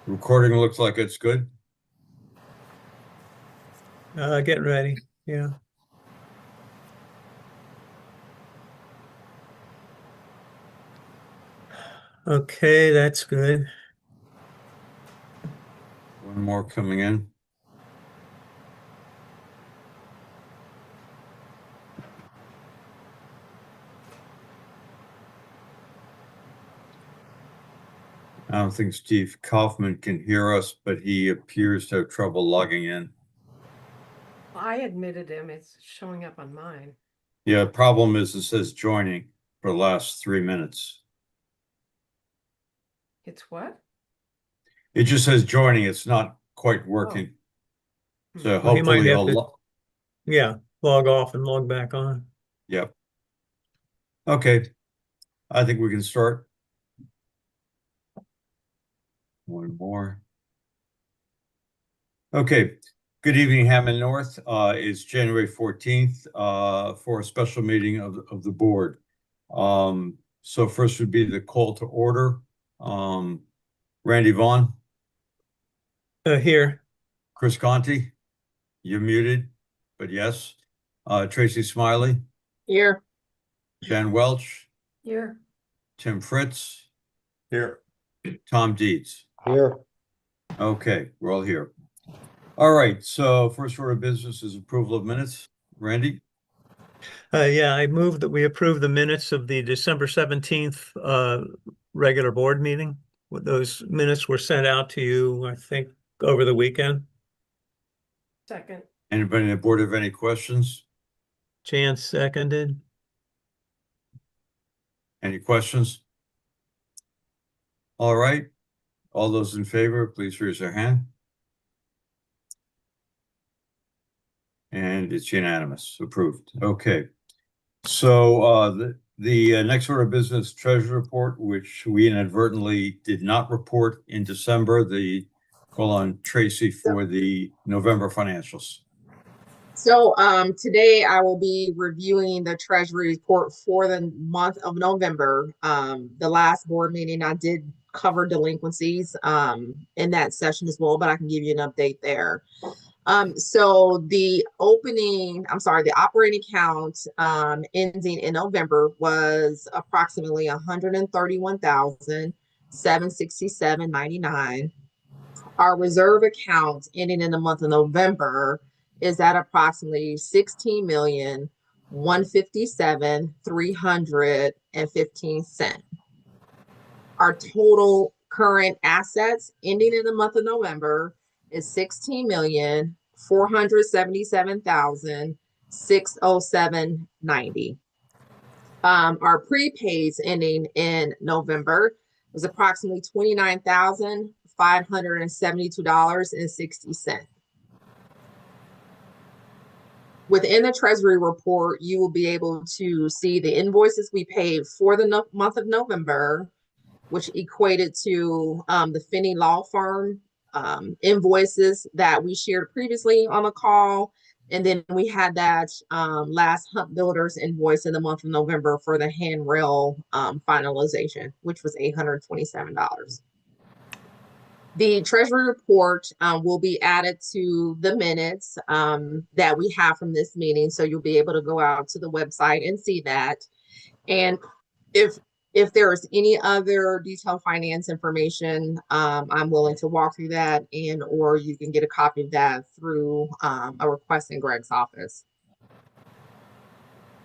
Recording looks like it's good. Getting ready. Yeah. Okay, that's good. One more coming in. I don't think Steve Kaufman can hear us, but he appears to have trouble logging in. I admitted him. It's showing up on mine. Yeah, problem is it says joining for the last 3 minutes. It's what? It just says joining. It's not quite working. So Well, he might hopefully have to, yeah, log off and log back on. Yep. Okay. I think we can start. One more. Okay. Good evening, Hammond North. It's January 14th for a special meeting of the board. So first would be the call to order. Randy Vaughn, Here. Chris Conti, you're muted, but yes. Tracy Smiley, Here. Jan Welch, Here. Tim Fritz, Here. Tom Dietz. Here. Okay, we're all here. All right, so first order of business is approval of minutes. Randy? Yeah, I move that we approve the minutes of the December 17th regular board meeting. Those minutes were sent out to you, I think, over the weekend. Second. Anybody on the board have any questions? Jan seconded. Any questions? All right, all those in favor, please raise your hand. And it's unanimous, approved. Okay. So the next order of business treasury report, which we inadvertently did not report in December, the call on Tracy for the November financials. So today I will be reviewing the treasury report for the month of November. The last board meeting I did cover delinquencies in that session as well, but I can give you an update there. So the operating account ending in November was approximately $131,767.99. Our reserve account ending in the month of November is at approximately $16,157,315. Our total current assets ending in the month of November is $16,477,607.90. Our prepaids ending in November was approximately $29,572.60. Within the treasury report, you will be able to see the invoices we paid for the month of November, which equated to the Finney Law Firm invoices that we shared previously on the call. And then we had that last Hunt Builders invoice in the month of November for the handrail finalization, which was $827. The treasury report will be added to the minutes that we have from this meeting. So you'll be able to go out to the website and see that. And if there's any other detailed finance information, I'm willing to walk through that, and or you can get a copy of that through a request in Greg's office.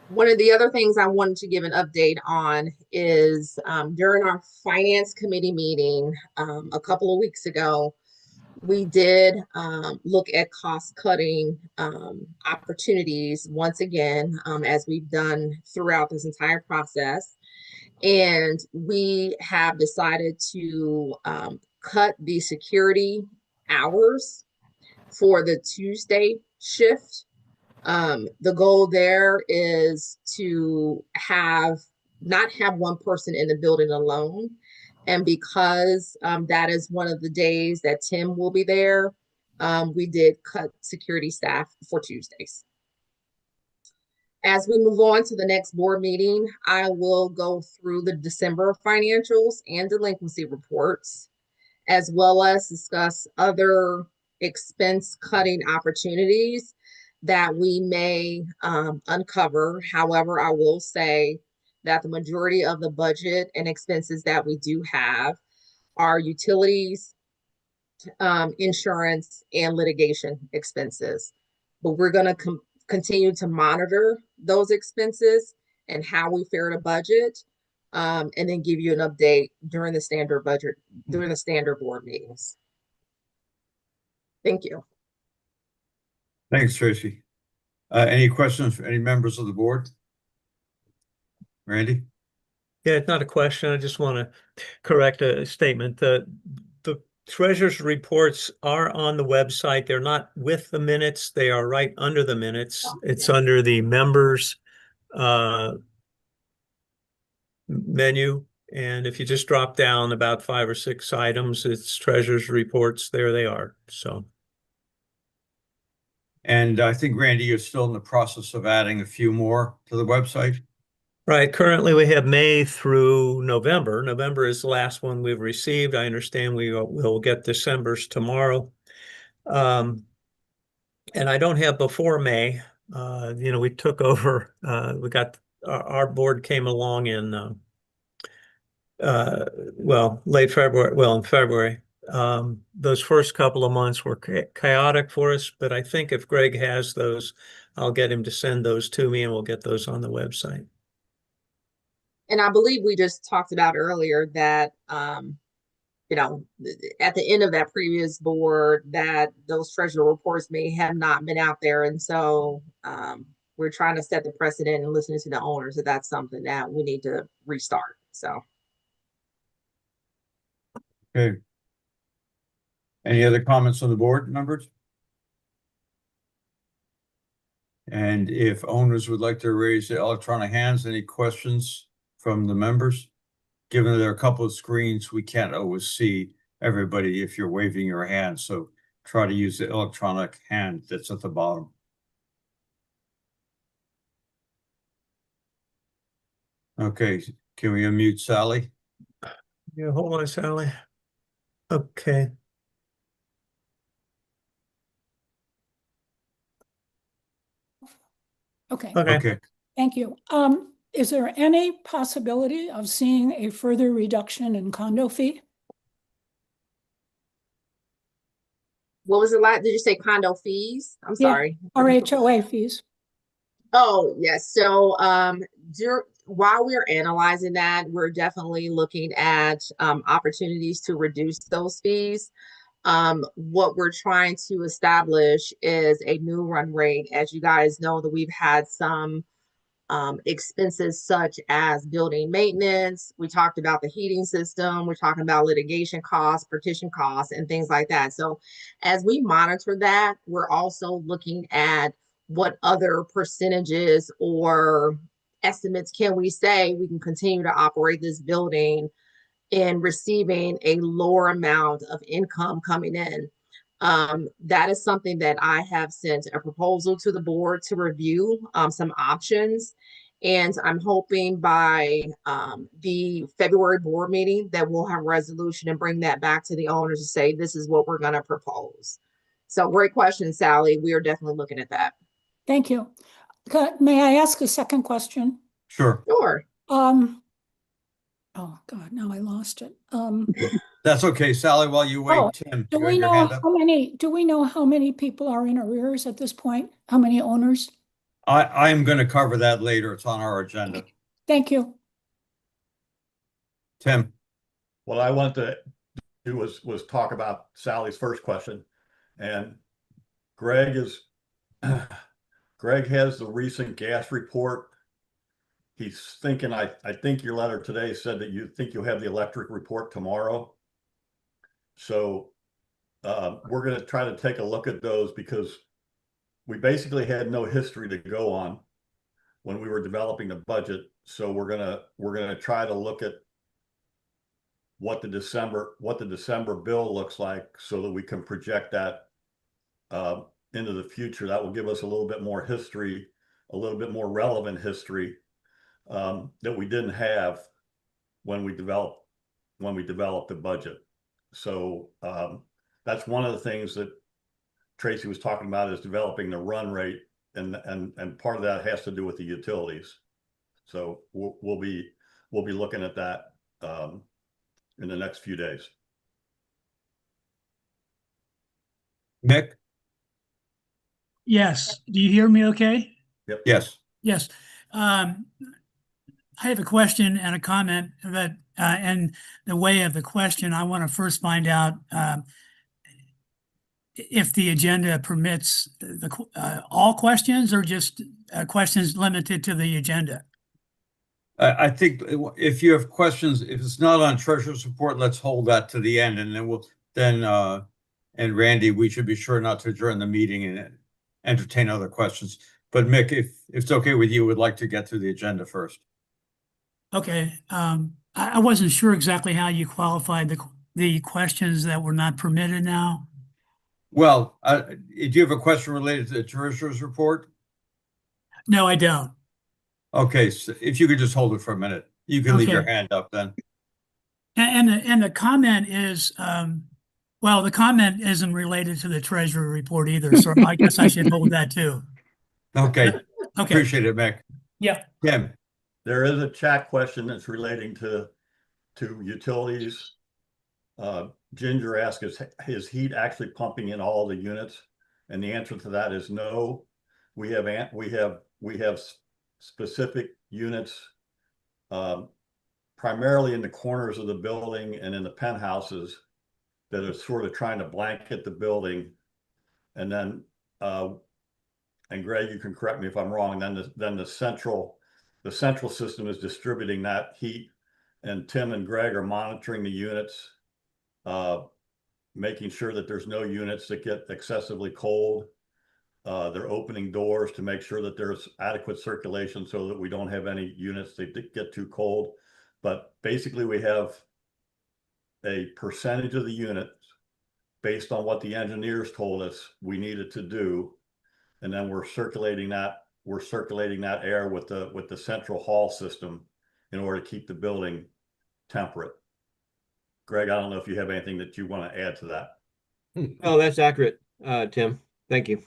One of the other things I wanted to give an update on is during our finance committee meeting a couple of weeks ago, we did look at cost cutting opportunities once again, as we've done throughout this entire process. And we have decided to cut the security hours for the Tuesday shift. The goal there is to not have one person in the building alone. And because that is one of the days that Tim will be there, we did cut security staff for Tuesdays. As we move on to the next board meeting, I will go through the December financials and delinquency reports. as well as discuss other expense cutting opportunities that we may uncover. However, I will say that the majority of the budget and expenses that we do have are utilities, insurance, and litigation expenses. But we're going to continue to monitor those expenses and how we fare to budget, and then give you an update during the standard board meetings. Thank you. Thanks, Tracy. Any questions for any members of the board? Randy? Yeah, it's not a question. I just want to correct a statement. The treasurer's reports are on the website. They're not with the minutes. They are right under the minutes. It's under the members menu. And if you just drop down about 5 or 6 items, it's treasurer's reports. There they are. So. And I think, Randy, you're still in the process of adding a few more to the website. Right. Currently, we have May through November. November is the last one we've received. I understand we'll get December's tomorrow. And I don't have before May. We took over, we got our board came along in late February, in February. Those first couple of months were chaotic for us, but I think if Greg has those, I'll get him to send those to me and we'll get those on the website. And I believe we just talked about earlier that, at the end of that previous board, that those treasurer reports may have not been out there. And so we're trying to set the precedent and listening to the owners that that's something that we need to restart. So. Okay. Any other comments on the board members? And if owners would like to raise their electronic hands, any questions from the members? Given that there are a couple of screens, we can't always see everybody if you're waving your hand. So try to use the electronic hand that's at the bottom. Okay, can we unmute Sally? Yeah, hold on, Sally. Okay. Okay, Okay. thank you. Is there any possibility of seeing a further reduction in condo fee? What was the last? Did you say condo fees? I'm Yeah, sorry. or HOA fees? Oh, yes. So while we're analyzing that, we're definitely looking at opportunities to reduce those fees. What we're trying to establish is a new run rate. As you guys know, that we've had some expenses such as building maintenance. We talked about the heating system. We're talking about litigation costs, partition costs, and things like that. So as we monitor that, we're also looking at what other percentages or estimates can we say we can continue to operate this building in receiving a lower amount of income coming in. That is something that I have sent a proposal to the board to review some options. And I'm hoping by the February board meeting that we'll have a resolution and bring that back to the owners to say, this is what we're going to propose. So great question, Sally. We are definitely looking at that. Thank you. May I ask a second question? Sure. Sure. Oh God, now I lost it. That's okay, Sally. While you wait, Tim, Do you we had your know hand up? do we know how many people are in arrears at this point? How many owners? I am going to cover that later. It's on our agenda. Thank you. Tim. What I wanted to do was talk about Sally's first question, and Greg has the recent gas report. He's thinking, I think your letter today said that you think you'll have the electric report tomorrow. So we're going to try to take a look at those because we basically had no history to go on when we were developing the budget. So we're gonna try to look at what the December bill looks like so that we can project that into the future. That will give us a little bit more history, a little bit more relevant history that we didn't have when we developed the budget. So that's one of the things that Tracy was talking about, is developing the run rate, and part of that has to do with the utilities. So we'll be looking at that in the next few days. Mick? Yes. Do you hear me okay? Yes. Yes. I have a question and a comment, but in the way of the question, I want to first find out if the agenda permits all questions, or just questions limited to the agenda. I think if you have questions, if it's not on treasurer's report, let's hold that to the end, and then and Randy, we should be sure not to adjourn the meeting and entertain other questions. But Mick, if it's okay with you, would like to get to the agenda first. Okay. I wasn't sure exactly how you qualified the questions that were not permitted now. Well, do you have a question related to the treasurer's report? No, I don't. Okay, so if you could just hold it for a minute, you can leave your Okay. hand up then. And the comment is, well, the comment isn't related to the treasury report either, so I guess I should hold that too. Okay, Okay. appreciate it, Mick. Yeah. Tim? There is a chat question that's relating to utilities. Ginger asked, is heat actually pumping in all the units? And the answer to that is no. We have specific units, primarily in the corners of the building and in the penthouses, that are sort of trying to blanket the building. And then, and Greg, you can correct me if I'm wrong, then the central system is distributing that heat, and Tim and Greg are monitoring the units, making sure that there's no units that get excessively cold. They're opening doors to make sure that there's adequate circulation so that we don't have any units that get too cold. But basically, we have a percentage of the units based on what the engineers told us we needed to do, and then we're circulating that air with the central hall system in order to keep the building temperate. Greg, I don't know if you have anything that you want to add to that. Oh, that's accurate, Tim. Thank you.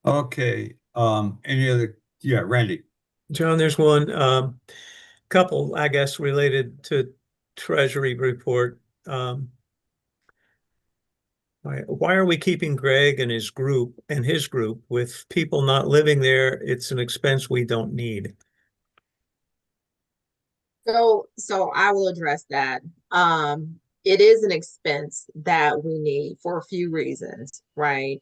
Okay, any other? Yeah, Randy. John, there's one couple, I guess, related to treasury report. Why are we keeping Greg and his group with people not living there? It's an expense we don't need. So I will address that. It is an expense that we need for a few reasons, right?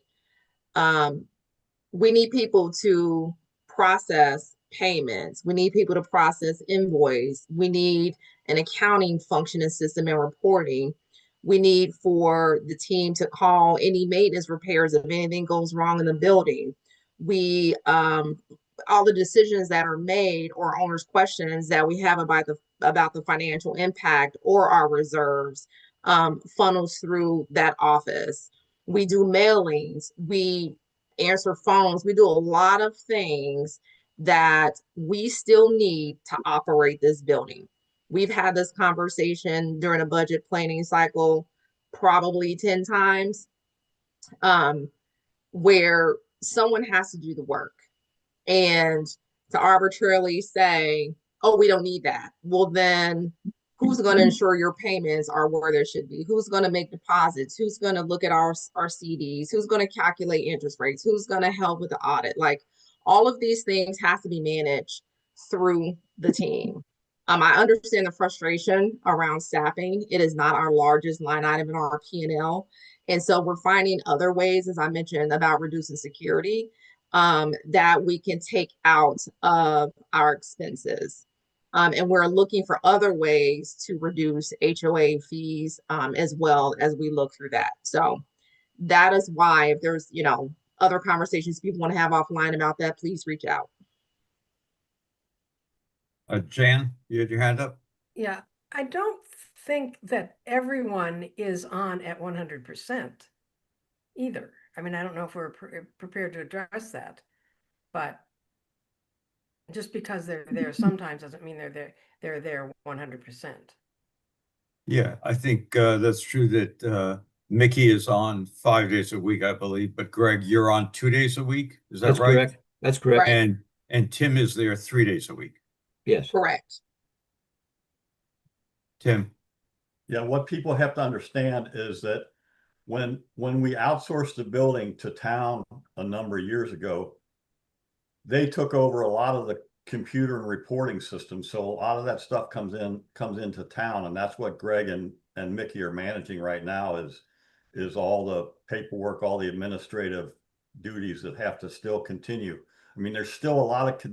We need people to process payments. We need people to process invoice. We need an accounting function and system and reporting. We need for the team to call any maintenance repairs if anything goes wrong in the building. We all the decisions that are made or owners' questions that we have about the financial impact or our reserves funnels through that office. We do mailings. We answer phones. We do a lot of things that we still need to operate this building. We've had this conversation during a budget planning cycle probably 10 times, where someone has to do the work. And to arbitrarily say, oh, we don't need that. Well, then who's going to ensure your payments are where they should be? Who's going to make deposits? Who's going to look at our CDs? Who's going to calculate interest rates? Who's going to help with the audit? Like, all of these things have to be managed through the team. I understand the frustration around staffing. It is not our largest line item in our P&L. And so we're finding other ways, as I mentioned, about reducing security, that we can take out of our expenses. And we're looking for other ways to reduce HOA fees as well as we look through that. So that is why, if there's, other conversations people want to have offline about that, please reach out. Jan, you had your hand up? Yeah, I don't think that everyone is on at 100% either. I mean, I don't know if we're prepared to address that, but just because they're there sometimes doesn't mean they're there 100%. Yeah, I think that's true that Mickey is on 5 days a week, I believe, but Greg, you're on 2 days a week. Is that That's right? correct. That's correct. Right. And Tim is there 3 days a week. Yes. Correct. Tim, Yeah, what people have to understand is that when we outsourced the building to town a number of years ago, they took over a lot of the computer and reporting systems. So a lot of that stuff comes into town, and that's what Greg and Mickey are managing right now is all the paperwork, all the administrative duties that have to still continue. I mean, there's still a lot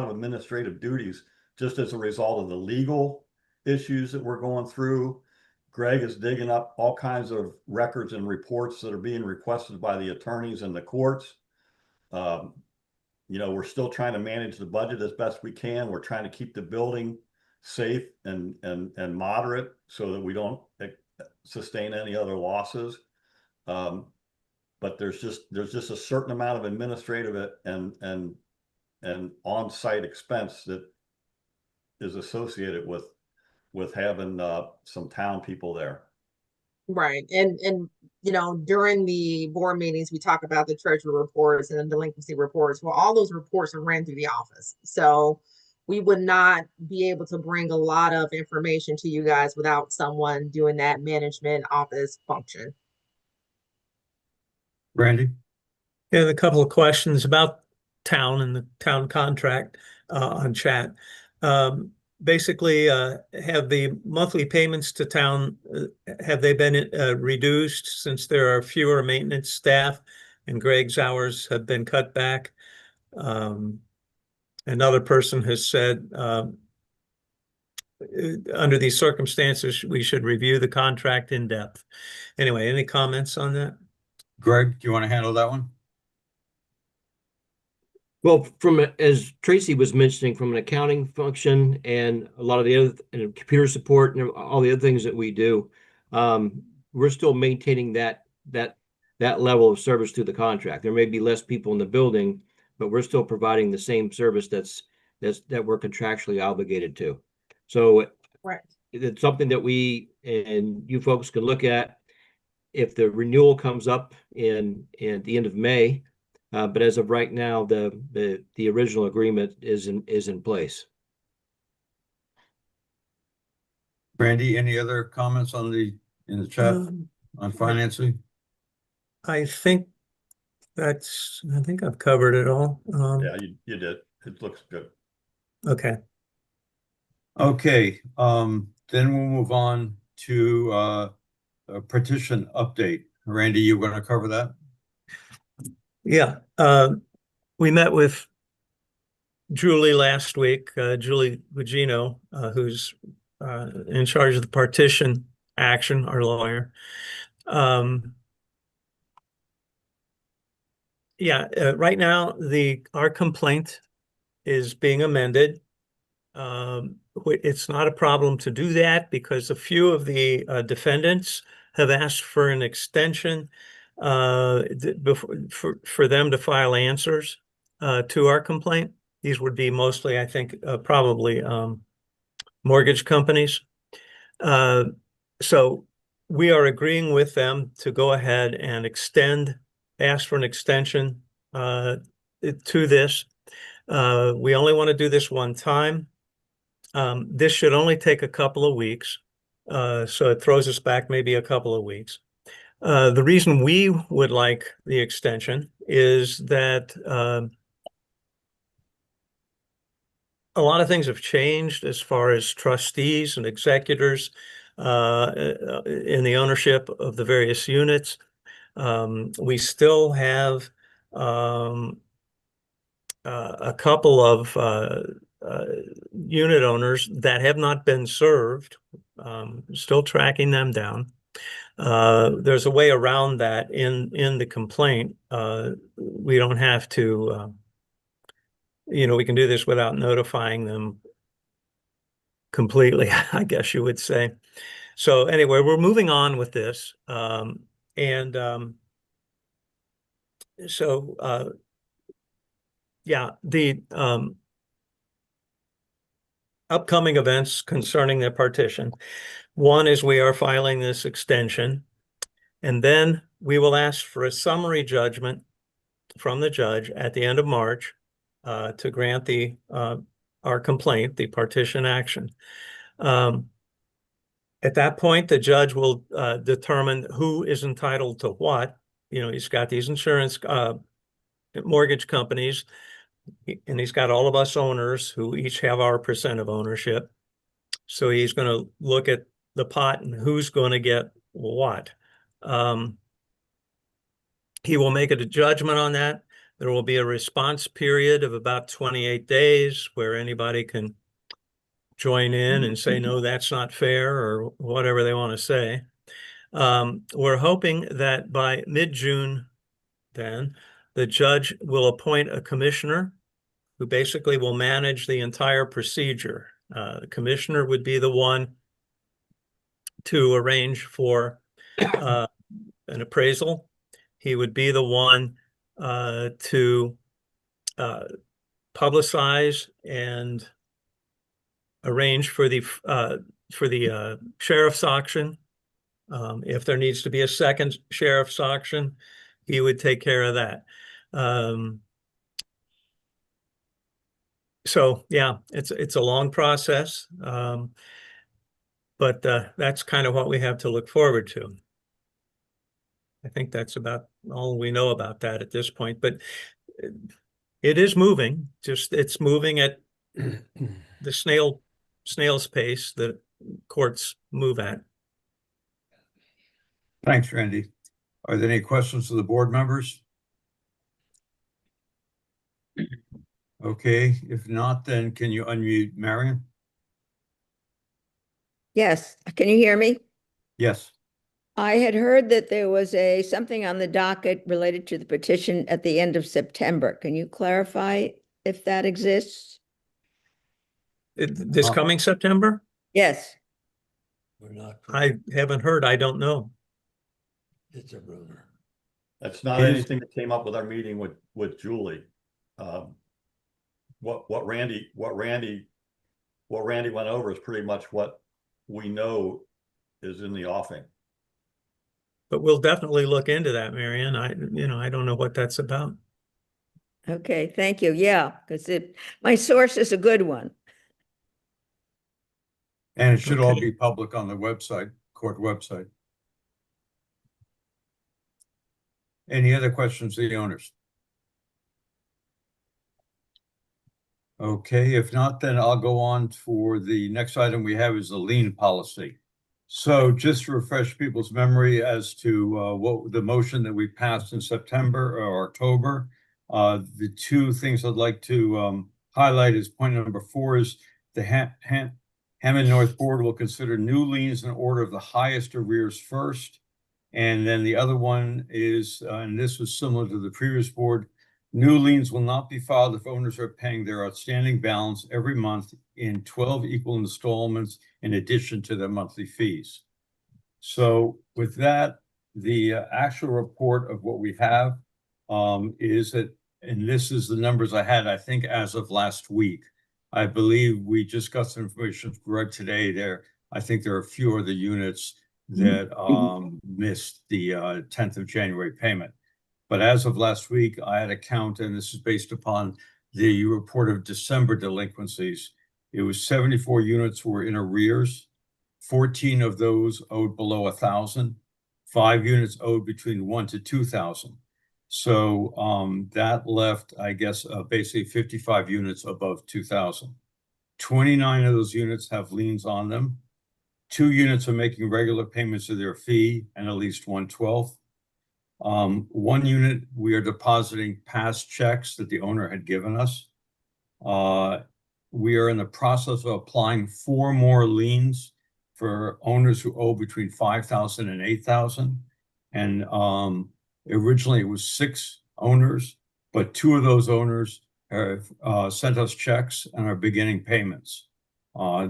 of administrative duties just as a result of the legal issues that we're going through. Greg is digging up all kinds of records and reports that are being requested by the attorneys and the courts. We're still trying to manage the budget as best we can. We're trying to keep the building safe and moderate so that we don't sustain any other losses. But there's just a certain amount of administrative and on-site expense that is associated with having some town people there. Right. And during the board meetings, we talk about the treasury reports and the delinquency reports. Well, all those reports are ran through the office. So we would not be able to bring a lot of information to you guys without someone doing that management office function. Randy? And a couple of questions about town and the town contract on chat. Basically, have the monthly payments to town, have they been reduced since there are fewer maintenance staff and Greg's hours have been cut back? Another person has said, under these circumstances, we should review the contract in depth. Anyway, any comments on that? Greg, do you want to handle that one? Well, as Tracy was mentioning, from an accounting function and a lot of the other computer support and all the other things that we do, we're still maintaining that level of service through the contract. There may be less people in the building, but we're still providing the same service that we're contractually obligated to. So Right. It's something that we and you folks can look at if the renewal comes up at the end of May. But as of right now, the original agreement is in place. Randy, any other comments in the chat on financing? I think I've covered it all. Yeah, you did. It looks good. Okay. Okay, then we'll move on to a petition update. Randy, you going to cover that? Yeah. We met with Julie last week, Julie Gugino, who's in charge of the partition action, our lawyer. Right now our complaint is being amended. It's not a problem to do that because a few of the defendants have asked for an extension for them to file answers to our complaint. These would be mostly, I think, probably mortgage companies. So we are agreeing with them to go ahead and ask for an extension to this. We only want to do this one time. This should only take a couple of weeks. So it throws us back maybe a couple of weeks. The reason we would like the extension is that a lot of things have changed as far as trustees and executors in the ownership of the various units. We still have a couple of unit owners that have not been served, still tracking them down. There's a way around that in the complaint. We don't have to, we can do this without notifying them completely, I guess you would say. So anyway, we're moving on with this. upcoming events concerning the partition. One is we are filing this extension, and then we will ask for a summary judgment from the judge at the end of March to grant our complaint, the partition action. At that point, the judge will determine who is entitled to what. You know, he's got these insurance mortgage companies, and he's got all of us owners who each have our percent of ownership. So he's going to look at the pot and who's going to get what. He will make a judgment on that. There will be a response period of about 28 days where anybody can join in and say, no, that's not fair, or whatever they want to say. We're hoping that by mid-June, then, the judge will appoint a commissioner who basically will manage the entire procedure. The commissioner would be the one to arrange for an appraisal. He would be the one to publicize and arrange for the sheriff's auction. If there needs to be a second sheriff's auction, he would take care of that. So yeah, it's a long process, but that's kind of what we have to look forward to. I think that's about all we know about that at this point, but it is moving. Just it's moving at the snail's pace that courts move at. Thanks, Randy. Are there any questions of the board members? Okay, if not, then can you unmute Marion? Yes, can you hear me? Yes. I had heard that there was something on the docket related to the petition at the end of September. Can you clarify if that exists? This coming September? Yes. I haven't heard. I don't know. It's a rumor. That's not anything that came up with our meeting with Julie. What Randy went over is pretty much what we know is in the offing. But we'll definitely look into that, Marianne. I don't know what that's about. Okay, thank you. Yeah, because my source is a good one. And it should all Okay. be public on the website, court website. Any other questions of the owners? Okay, if not, then I'll go on for the next item we have is the lien policy. So just to refresh people's memory as to what the motion that we passed in September or October, the two things I'd like to highlight is point number 4 is the Hammond North Board will consider new liens in order of the highest arrears first. And then the other one is, and this was similar to the previous board, new liens will not be filed if owners are paying their outstanding balance every month in 12 equal installments in addition to their monthly fees. So with that, the actual report of what we have is that, and this is the numbers I had, I think, as of last week. I believe we just got some information right today. I think there are a few other units that missed the 10th of January payment. But as of last week, I had a count, and this is based upon the report of December delinquencies. It was 74 units were in arrears. 14 of those owed below 1,000. 5 units owed between 1 to 2,000. So that left, I guess, basically 55 units above 2,000. 29 of those units have liens on them. 2 units are making regular payments of their fee and at least 1/12. 1 unit, we are depositing past checks that the owner had given us. We are in the process of applying 4 more liens for owners who owe between 5,000 and 8,000. And originally it was 6 owners, but 2 of those owners have sent us checks and are beginning payments.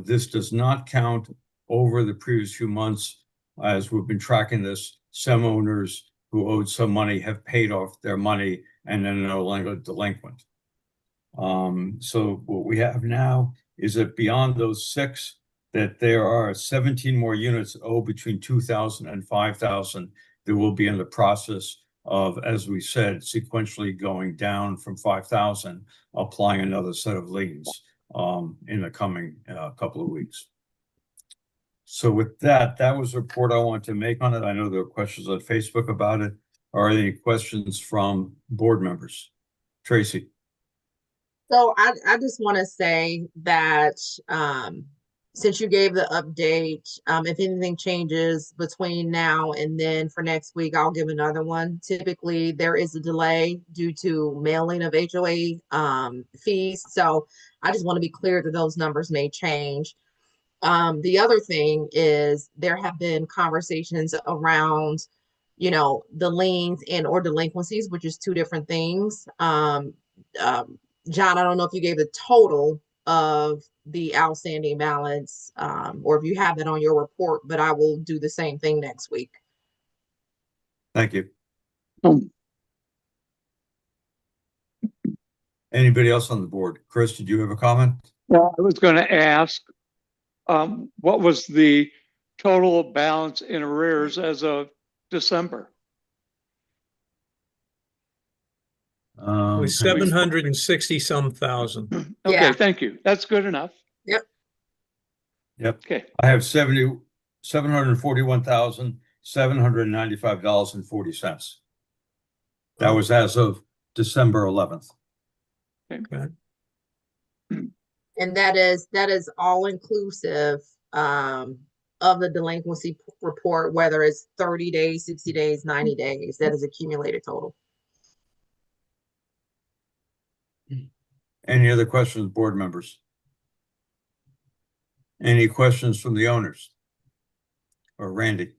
This does not count over the previous few months. As we've been tracking this, some owners who owed some money have paid off their money and then are no longer delinquent. So what we have now is that beyond those 6, that there are 17 more units owed between 2,000 and 5,000 that will be in the process of, as we said, sequentially going down from 5,000, applying another set of liens in the coming couple of weeks. So with that, that was a report I wanted to make on it. I know there are questions on Facebook about it. Are there any questions from board members? Tracy? So I just want to say that since you gave the update, if anything changes between now and then for next week, I'll give another one. Typically, there is a delay due to mailing of HOA fees. So I just want to be clear that those numbers may change. The other thing is there have been conversations around, you know, the liens and or delinquencies, which is 2 different things. John, I don't know if you gave the total of the outstanding balance, or if you have that on your report, but I will do the same thing next week. Thank you. Anybody else on the board? Chris, did you have a comment? Well, I was going to ask, what was the total balance in arrears as of December? It was 760 some thousand. Okay, Yeah. thank you. That's good enough. Yep. Yep. Okay. I have $741,795.40. That was as of December 11th. Okay. And that is all inclusive of the delinquency report, whether it's 30 days, 60 days, 90 days. That is accumulated total. Any other questions, board members? Any questions from the owners? Or Randy?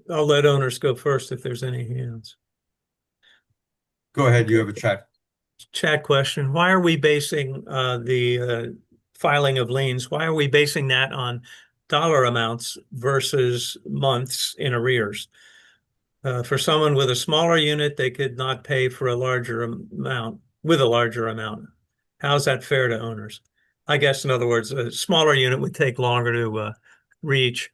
I'll let owners go first if there's any hands. Go ahead, you have a chat. Chat question. Why are we basing the filing of liens? Why are we basing that on dollar amounts versus months in arrears? For someone with a smaller unit, they could not pay for a larger amount with a larger amount. How's that fair to owners? I guess, in other words, a smaller unit would take longer to reach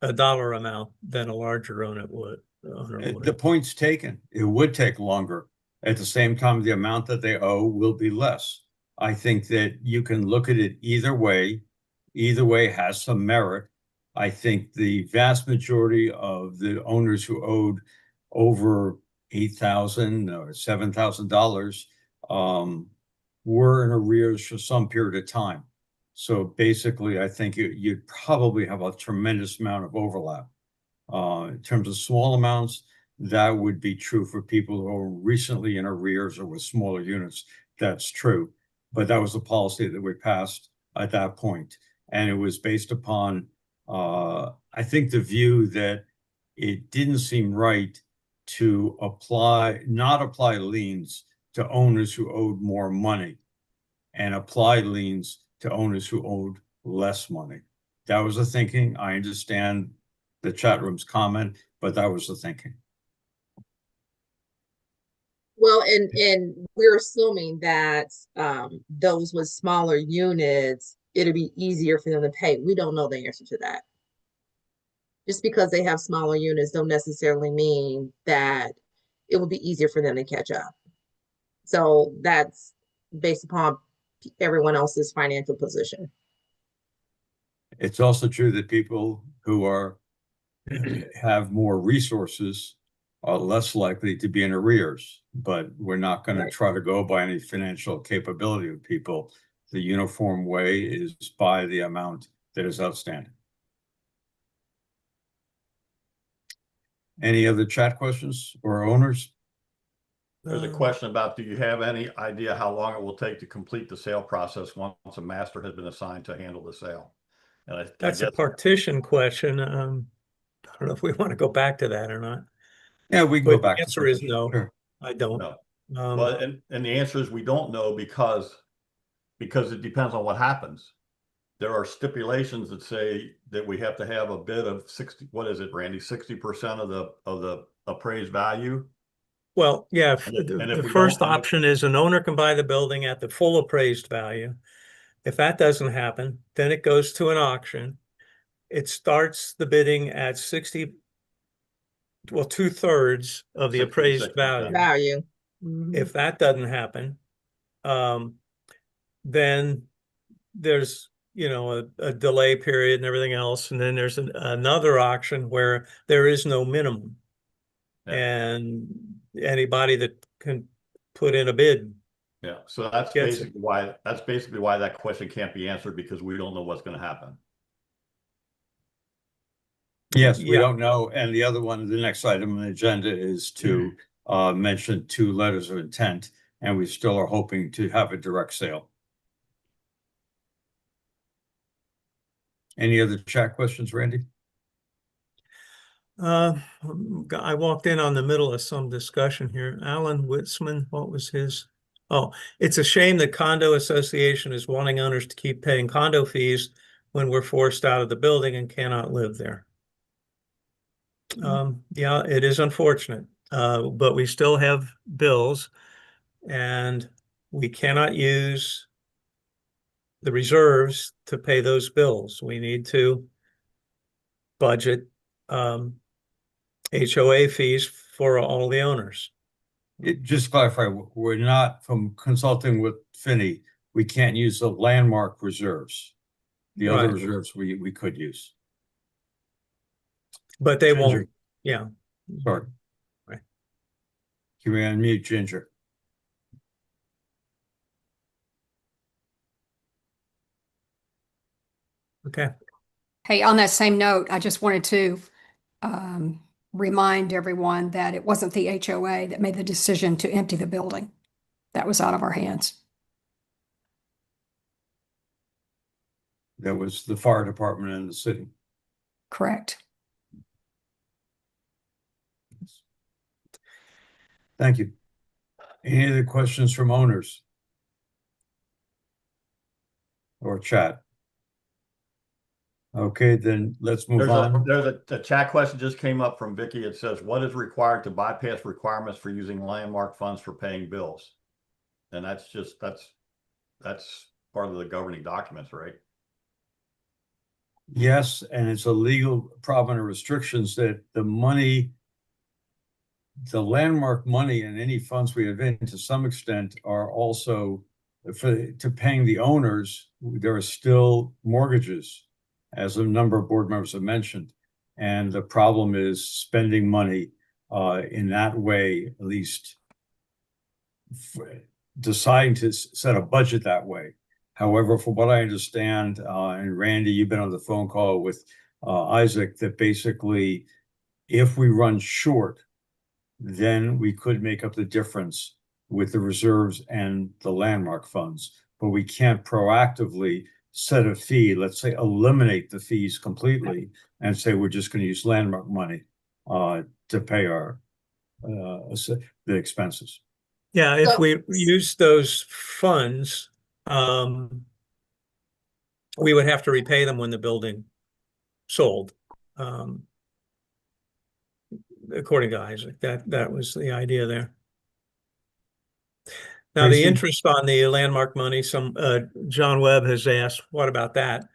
a dollar amount than a larger owner would. The point's taken. It would take longer. At the same time, the amount that they owe will be less. I think that you can look at it either way. Either way has some merit. I think the vast majority of the owners who owed over $8,000 or $7,000 were in arrears for some period of time. So basically, I think you'd probably have a tremendous amount of overlap. In terms of small amounts, that would be true for people who are recently in arrears or with smaller units. That's true. But that was the policy that we passed at that point. And it was based upon, I think, the view that it didn't seem right to not apply liens to owners who owed more money and apply liens to owners who owed less money. That was the thinking. I understand the chat room's comment, but that was the thinking. Well, and we're assuming that those with smaller units, it'll be easier for them to pay. We don't know the answer to that. Just because they have smaller units don't necessarily mean that it will be easier for them to catch up. So that's based upon everyone else's financial position. It's also true that people who have more resources are less likely to be in arrears, but we're not going to try to go by any financial capability of people. The uniform way is by the amount that is outstanding. Any other chat questions or owners? There's a question about, do you have any idea how long it will take to complete the sale process once a master has been assigned to handle the sale? And That's a partition question. I don't know if we want to go back to that or not. Yeah, we can go back. The answer is no. Sure. I don't. No. Well, and the answer is we don't know because it depends on what happens. There are stipulations that say that we have to have a bid of 60, what is it, Randy? 60% of the appraised value. Well, yeah, And if the we first don't- option is an owner can buy the building at the full appraised value. If that doesn't happen, then it goes to an auction. It starts the bidding at 60, well, 2/3 of the appraised 66%. value. Value. Mhm. If that doesn't happen, then there's, a delay period and everything else. And then there's another auction where there is no minimum. Yeah. And anybody that can put in a bid. Yeah, so that's Gets basically why that question can't be answered, because we don't know what's going to happen. Yes, we Yeah. don't know. And the other one, the next item on the agenda is to mention 2 letters of intent, and we still are hoping to have a direct sale. Any other chat questions, Randy? I walked in on the middle of some discussion here. Alan Witzman, what was his? Oh, it's a shame that condo association is wanting owners to keep paying condo fees when we're forced out of the building and cannot live there. Yeah, it is unfortunate, but we still have bills and we cannot use the reserves to pay those bills. We need to budget HOA fees for all the owners. Just to clarify, we're not, from consulting with Finney, we can't use the landmark reserves. The other Right. reserves we could use. But they Ginger. won't, yeah. Sorry. Right. Can we unmute Ginger? Okay. Hey, on that same note, I just wanted to remind everyone that it wasn't the HOA that made the decision to empty the building. That was out of our hands. That was the fire department in the city. Correct. Thank you. Any other questions from owners? Or chat? Okay, then let's move on. There's a chat question just came up from Vicky. It says, what is required to bypass requirements for using landmark funds for paying bills? And that's part of the governing documents, right? Yes, and it's a legal problem and restrictions that the landmark money and any funds we have in, to some extent, are also to paying the owners. There are still mortgages, as a number of board members have mentioned. And the problem is spending money in that way, at least deciding to set a budget that way. However, from what I understand, and Randy, you've been on the phone call with Isaac, that basically if we run short, then we could make up the difference with the reserves and the landmark funds. But we can't proactively set a fee, let's say eliminate the fees completely and say we're just going to use landmark money to pay our the expenses. Yeah, if So- we use those funds, we would have to repay them when the building sold. According to Isaac, that was the idea there. Now, the Tracy? interest on the landmark money, John Webb has asked, what about that?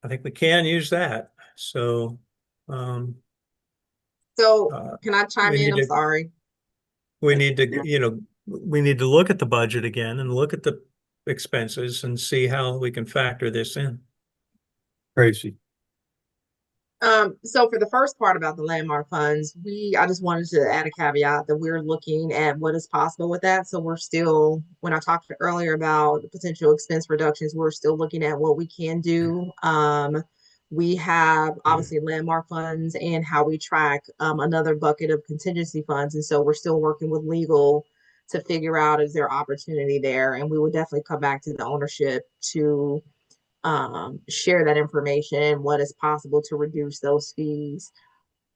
I think we can use that. So, So can I chime we in? need I'm to- sorry. we need to, we need to look at the budget again and look at the expenses and see how we can factor this in. Tracy? So for the first part about the landmark funds, I just wanted to add a caveat that we're looking at what is possible with that. So we're still, when I talked earlier about the potential expense reductions, we're still looking at what we can do. We have obviously landmark funds and how we track another bucket of contingency funds. And so we're still working with legal to figure out, is there opportunity there? And we will definitely come back to the ownership to share that information, what is possible to reduce those fees.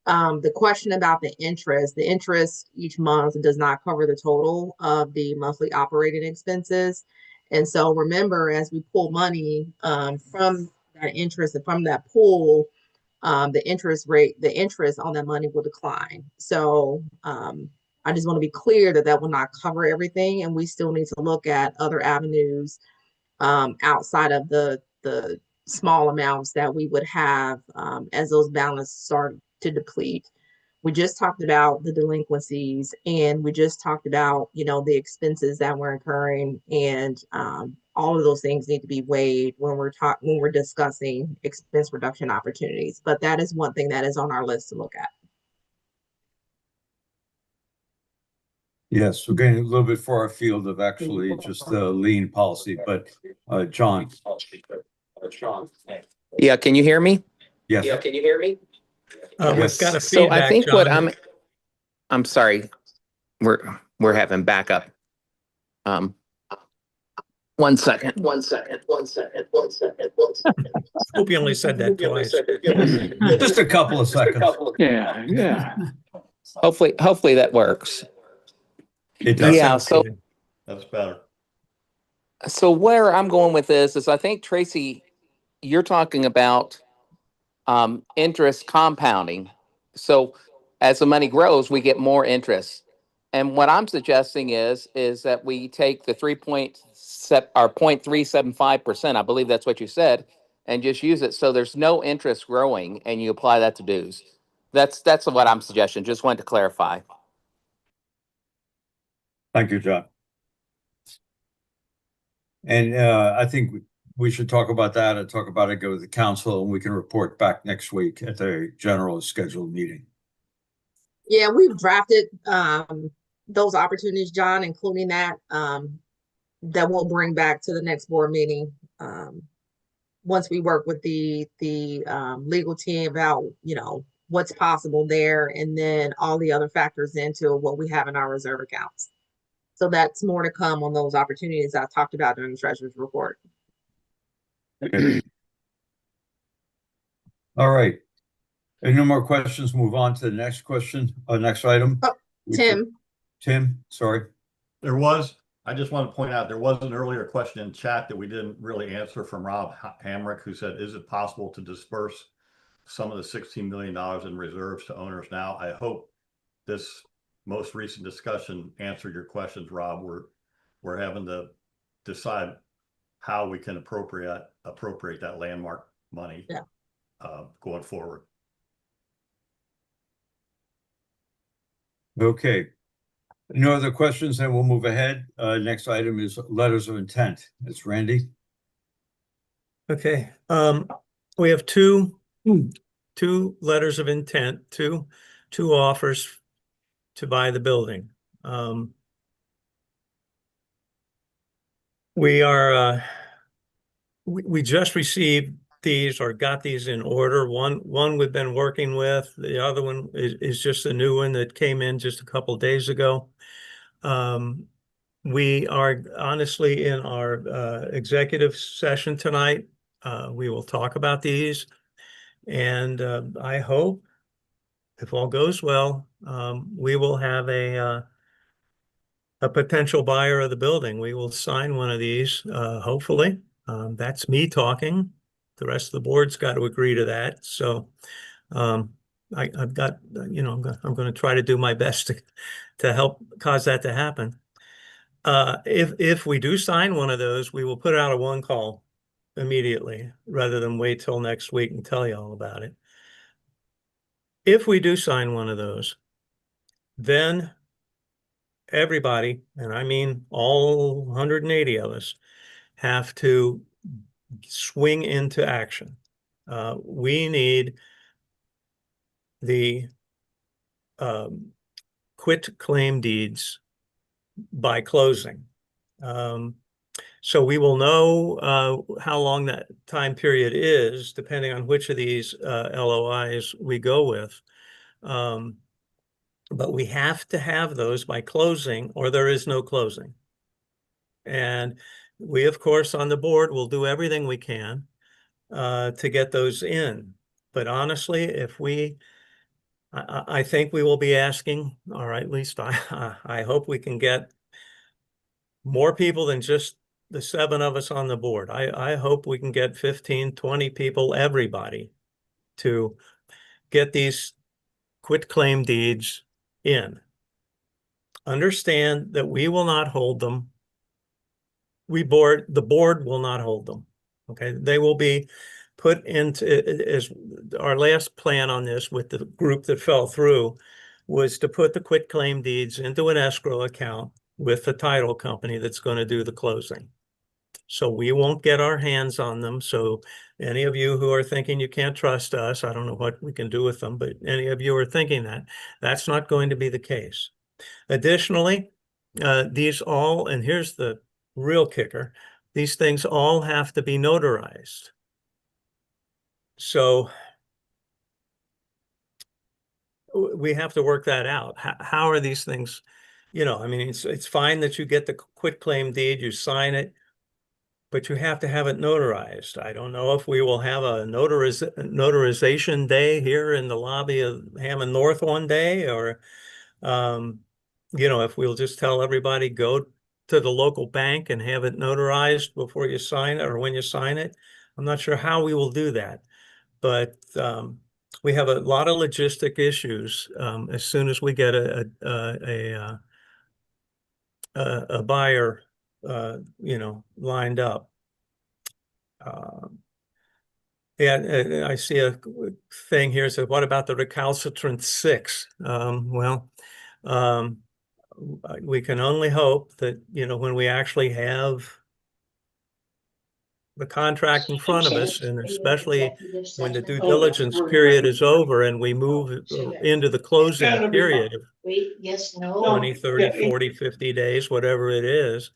The question about the interest each month does not cover the total of the monthly operating expenses. And so remember, as we pull money from that interest and from that pool, the interest on that money will decline. So I just want to be clear that will not cover everything, and we still need to look at other avenues outside of the small amounts that we would have as those balances start to deplete. We just talked about the delinquencies, and we just talked about, the expenses that we're incurring, and all of those things need to be weighed when we're discussing expense reduction opportunities. But that is one thing that is on our list to look at. Yes, we're getting a little bit far afield of actually just the lien policy, but John. Yeah, can you hear me? Yes. We've got a So I feedback, think what John. I'm sorry, we're having backup. One second. Hope you only said that twice. Just a couple of seconds. Yeah. Hopefully that works. It does. Yeah, Sounds so good. That's better. so where I'm going with this is I think, Tracy, you're talking about interest compounding. So as the money grows, we get more interest. And what I'm suggesting is that we take the 0.375%, I believe that's what you said, and just use it so there's no interest growing, and you apply that to dues. That's what I'm suggesting. Just wanted to clarify. Thank you, John. And I think we should talk about that and talk about it, go to the council, and we can report back next week at the general scheduled meeting. Yeah, we've drafted those opportunities, John, including that that we'll bring back to the next board meeting once we work with the legal team about what's possible there, and then all the other factors into what we have in our reserve accounts. So that's more to come on those opportunities I talked about during the treasurer's report. All right. Any no more questions? Move on to the next question, next item. Oh, Tim, sorry. I just want to point out, there was an earlier question in chat that we didn't really answer from Rob Hamrick, who said, is it possible to disperse some of the $16 million in reserves to owners now? I hope this most recent discussion answered your questions, Rob. We're having to decide how we can appropriate that landmark money going forward. Okay. No other questions, then we'll move ahead. Next item is letters of intent. It's Randy. Okay. We have two letters of intent, two offers to buy the building. We just received these, or got these in order. One we've been working with. The other one is just a new one that came in just a couple days ago. We are honestly in our executive session tonight. We will talk about these, and I hope, if all goes well, we will have a potential buyer of the building. We will sign one of these, hopefully. That's me talking. The rest of the board's got to agree to that. So I've got, I'm going to try to do my best to help cause that to happen. If we do sign one of those, we will put out a one call immediately rather than wait till next week and tell you all about it. If we do sign one of those, then everybody, and I mean all 180 of us, have to swing into action. We need the quit claim deeds by closing. So we will know how long that time period is, depending on which of these LOIs we go with. But we have to have those by closing, or there is no closing. And we, of course, on the board will do everything we can to get those in. But honestly, if I think we will be asking, or at least I hope we can get more people than just the 7 of us on the board. I hope we can get 15, 20 people, everybody, to get these quit claim deeds in. Understand that we will not hold them. the board will not hold them. Okay, they will be put into, as our last plan on this with the group that fell through was to put the quitclaim deeds into an escrow account with the title company that's going to do the closing. So we won't get our hands on them. So any of you who are thinking you can't trust us, I don't know what we can do with them, but any of you are thinking that, that's not going to be the case. Additionally, these all, and here's the real kicker, these things all have to be notarized. So we have to work that out. How are these things, you know, I mean, it's fine that you get the quitclaim deed, you sign it, but you have to have it notarized. I don't know if we will have a notarization day here in the lobby of Hammond North one day, or, you know, if we'll just tell everybody, go to the local bank and have it notarized before you sign it or when you sign it. I'm not sure how we will do that, but we have a lot of logistic issues as soon as we get a buyer, you know, lined up. Yeah, I see a thing here. So what about the recalcitrant 6? We can only hope that, you know, when we actually have the contract in front of us, and especially when the due diligence period is over and we move into the closing period of 20, 30, 40, 50 days, whatever it is,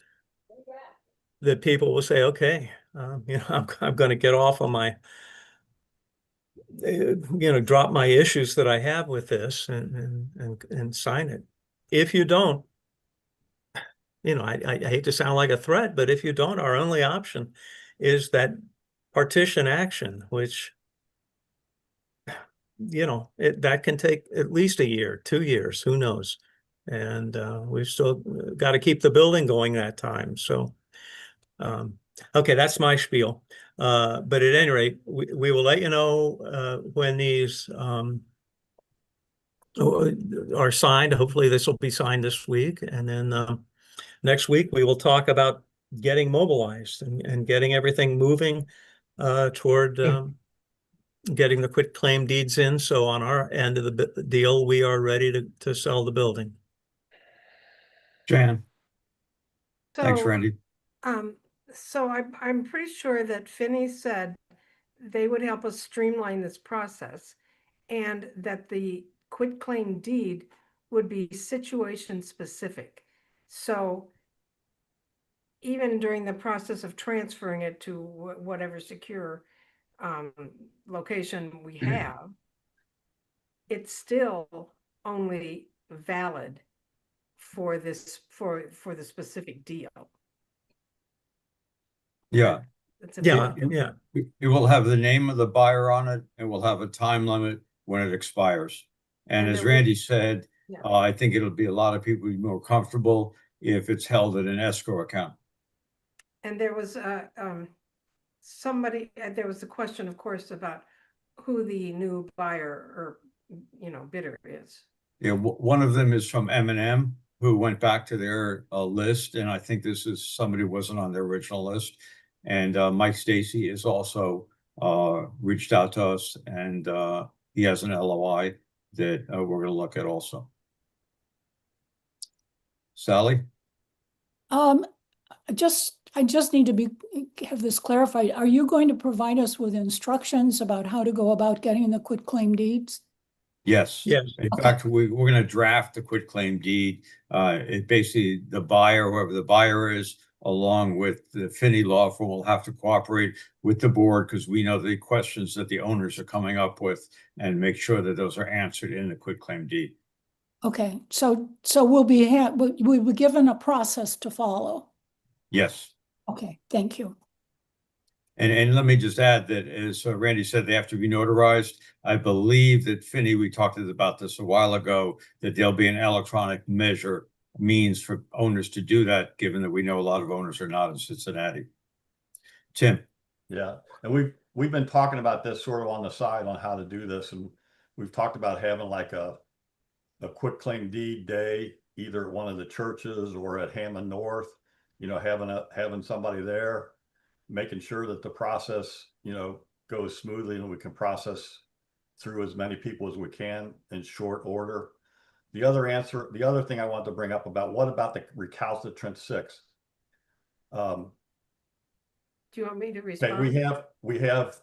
that people will say, okay, you know, I'm going to get off on my, you know, drop my issues that I have with this and sign it. If you don't, you know, I hate to sound like a threat, but if you don't, our only option is that partition action, which, you know, that can take at least a year, 2 years, who knows? And we've still got to keep the building going that time. So, okay, that's my spiel. But at any rate, we will let you know when these are signed. Hopefully this will be signed this week. And then next week we will talk about getting mobilized and getting everything moving toward getting the quitclaim deeds in. So on our end of the deal, we are ready to sell the building. Jan, thanks, So, Randy. So I'm pretty sure that Finney said they would help us streamline this process, and that the quitclaim deed would be situation specific. So even during the process of transferring it to whatever secure location we have, it's still only valid for this for the specific deal. Yeah. Yeah. It will have the name of the buyer on it, and we'll have a time limit when it expires. And as Randy said, I think it'll be a lot of people more comfortable if it's held in an escrow account. And there was somebody, there was a question, of course, about who the new buyer or, you know, bidder is. Yeah, one of them is from M&M, who went back to their list, and I think this is somebody who wasn't on their original list. And Mike Stacy is also reached out to us, and he has an LOI that we're going to look at also. Sally? I just need to have this clarified. Are you going to provide us with instructions about how to go about getting the quitclaim deeds? Yes. Yes. In fact, we're going to draft the quitclaim deed. It basically, the buyer, whoever the buyer is, along with the Finney law firm, will have to cooperate with the board, because we know the questions that the owners are coming up with, and make sure that those are answered in the quitclaim deed. Okay, so we'll be given a process to follow. Yes. Okay, thank you. And let me just add that, as Randy said, they have to be notarized. I believe that Finney, we talked about this a while ago, that there'll be an electronic means for owners to do that, given that we know a lot of owners are not in Cincinnati. Tim. Yeah, and we've been talking about this sort of on the side on how to do this, and we've talked about having like a quitclaim deed day, either at one of the churches or at Hammond North, you know, having somebody there, making sure that the process, you know, goes smoothly and we can process through as many people as we can in short order. The other thing I want to bring up about, what about the recalcitrant 6? Do you want me to Okay, respond? we have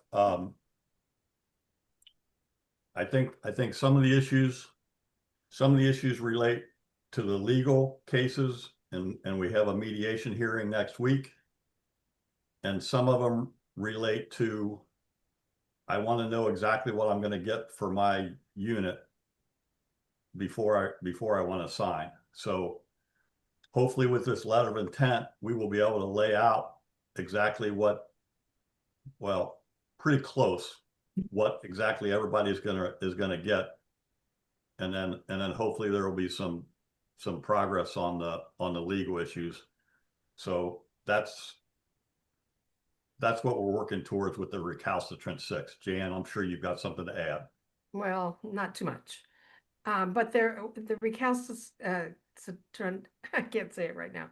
I think some of the issues relate to the legal cases, and we have a mediation hearing next week. And some of them relate to, I want to know exactly what I'm going to get for my unit before I want to sign. So hopefully with this letter of intent, we will be able to lay out exactly what, well, pretty close what exactly everybody is gonna get. And then hopefully there will be some progress on the legal issues. So that's what we're working towards with the recalcitrant 6. Jan, I'm sure you've got something to add. Well, not too much. But the recalcitrant, I can't say it right now.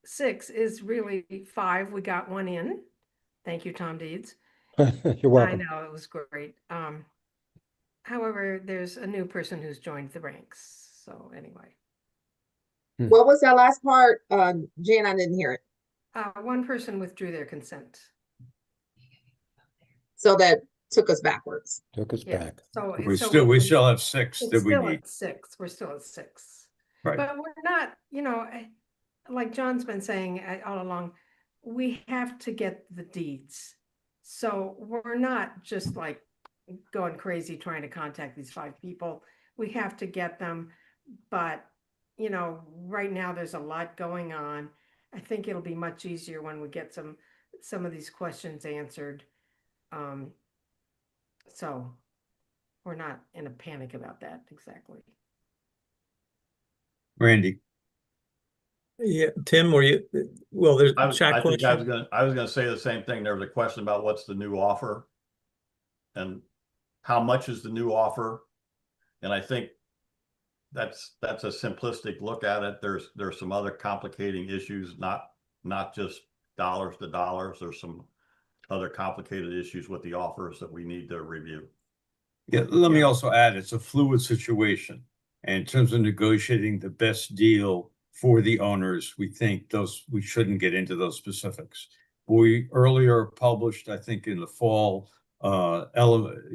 6 is really 5. We got one in. Thank you, Tom Deeds. You're welcome. I know, it was great. However, there's a new person who's joined the ranks. So anyway. What was that last part? Jan, I didn't hear it. One person withdrew their consent. So that took us backwards. Took us Yes. back. So We still have 6 it's that we still need. at 6. We're still at 6. Right. But we're not, you know, like John's been saying all along, we have to get the deeds. So we're not just like going crazy trying to contact these 5 people. We have to get them. But, you know, right now there's a lot going on. I think it'll be much easier when we get some of these questions answered. So we're not in a panic about that exactly. Randy. Yeah, Tim, were you, well, there's a chat I think question. I was gonna say the same thing. There was a question about what's the new offer and how much is the new offer. And I think that's a simplistic look at it. There's some other complicating issues, not just dollars to dollars. There's some other complicated issues with the offers that we need to review. Yeah, let me also add, it's a fluid situation. And in terms of negotiating the best deal for the owners, we think we shouldn't get into those specifics. We earlier published, I think in the fall,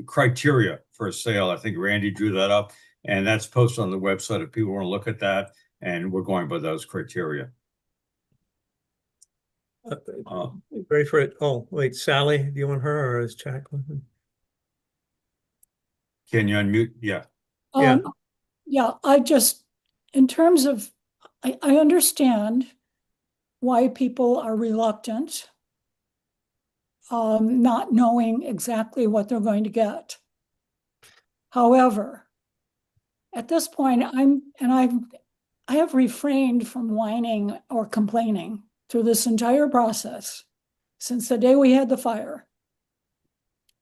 criteria for a sale. I think Randy drew that up, and that's posted on the website if people want to look at that, and we're going by those criteria. Ready for it? Oh, wait, Sally, do you want her or is Jacqueline? Can you unmute? Yeah. Yeah, I just, in terms of, I understand why people are reluctant, not knowing exactly what they're going to get. However, at this point, I have refrained from whining or complaining through this entire process since the day we had the fire.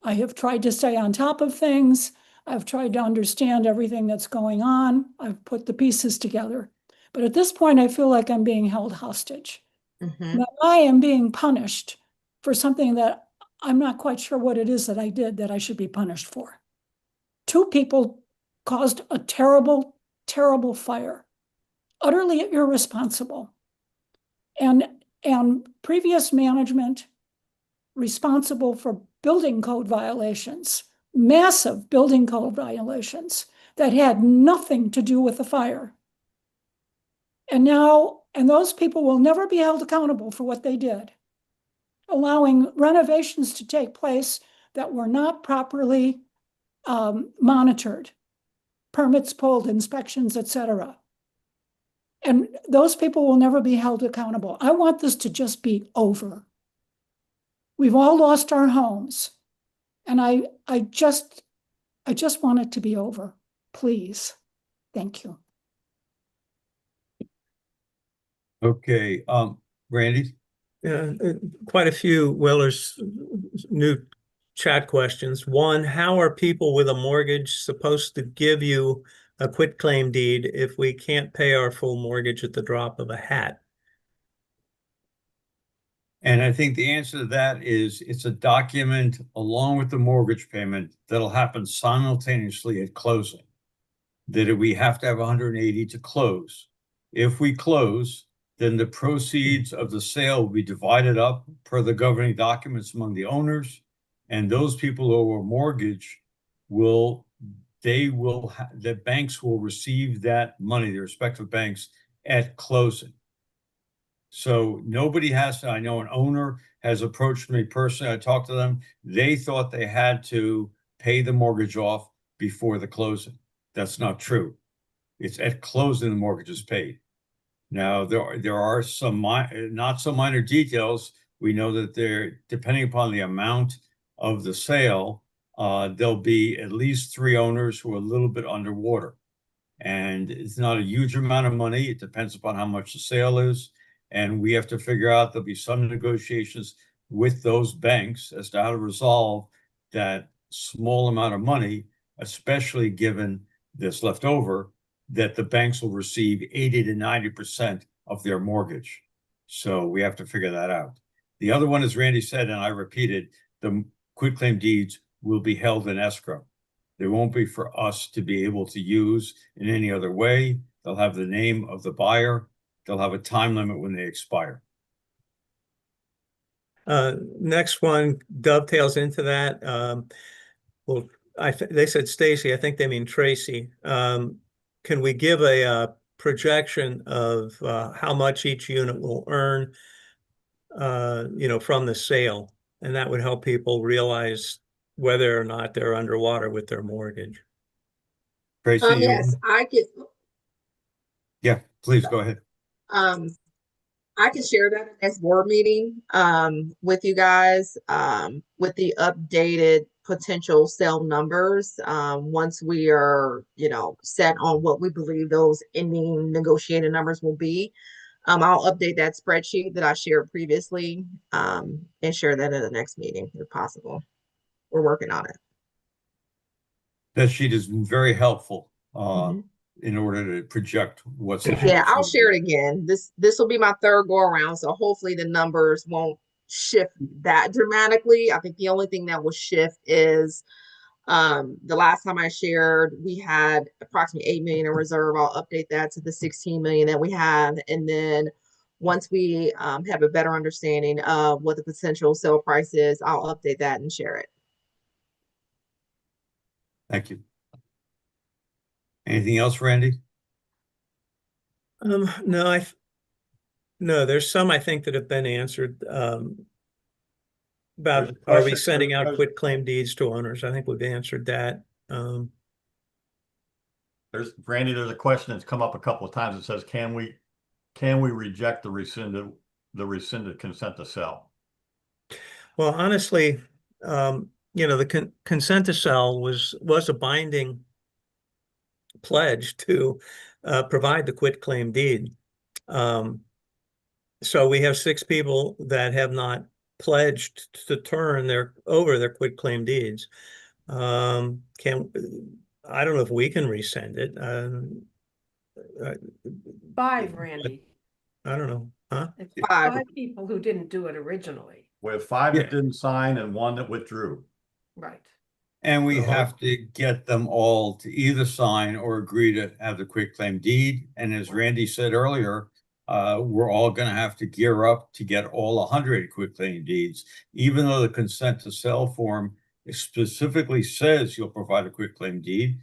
I have tried to stay on top of things. I've tried to understand everything that's going on. I've put the pieces together. But at this point, I feel like I'm being held hostage. That I am being punished for something that I'm not quite sure what it is that I did that I should be punished for. 2 people caused a terrible, terrible fire, utterly irresponsible. And previous management responsible for building code violations, massive building code violations that had nothing to do with the fire. And those people will never be held accountable for what they did, allowing renovations to take place that were not properly monitored, permits pulled, inspections, etc. And those people will never be held accountable. I want this to just be over. We've all lost our homes. And I just want it to be over. Please. Thank you. Okay, Randy? Yeah, quite a few, well, there's new chat questions. One, how are people with a mortgage supposed to give you a quitclaim deed if we can't pay our full mortgage at the drop of a hat? And I think the answer to that is it's a document along with the mortgage payment that'll happen simultaneously at closing. That we have to have 180 to close. If we close, then the proceeds of the sale will be divided up per the governing documents among the owners. And those people who owe a mortgage the banks will receive that money, the respective banks, at closing. So nobody has to, I know an owner has approached me personally, I talked to them, they thought they had to pay the mortgage off before the closing. That's not true. It's at closing the mortgage is paid. Now, there are some not so minor details. We know that depending upon the amount of the sale, there'll be at least 3 owners who are a little bit underwater. And it's not a huge amount of money. It depends upon how much the sale is. And we have to figure out, there'll be some negotiations with those banks as to how to resolve that small amount of money, especially given this left over, that the banks will receive 80 to 90% of their mortgage. So we have to figure that out. The other one, as Randy said, and I repeated, the quitclaim deeds will be held in escrow. They won't be for us to be able to use in any other way. They'll have the name of the buyer. They'll have a time limit when they expire. Next one dovetails into that. Well, they said Stacy, I think they mean Tracy. Can we give a projection of how much each unit will earn, from the sale? And that would help people realize whether or not they're underwater with their mortgage. Tracy, Yes, I could. Yeah, please go ahead. I can share that at next board meeting with you guys with the updated potential sale numbers once we are, set on what we believe those ending negotiated numbers will be. I'll update that spreadsheet that I shared previously and share that at the next meeting if possible. We're working on it. That sheet is very helpful in order to project what's. Yeah, I'll share it again. This will be my 3rd go around, so hopefully the numbers won't shift that dramatically. I think the only thing that will shift is the last time I shared, we had approximately 8 million in reserve. I'll update that to the 16 million that we have, and then once we have a better understanding of what the potential sale price is, I'll update that and share it. Thank you. Anything else, Randy? No, there's some I think that have been answered. About are we sending out quitclaim deeds to owners? I think we've answered that. There's a question that's come up a couple of times. It says, can we reject the rescinded consent to sell? Well, honestly, the consent to sell was a binding pledge to provide the quitclaim deed. So we have 6 people that have not pledged to turn over their quitclaim deeds. I don't know if we can rescind it. 5, Randy. I don't know. Huh? It's 5 people who didn't do it originally. We have 5 that didn't sign and 1 that withdrew. Right. And we have to get them all to either sign or agree to have the quitclaim deed. And as Randy said earlier, we're all going to have to gear up to get all 100 quitclaim deeds, even though the consent to sell form specifically says you'll provide a quitclaim deed.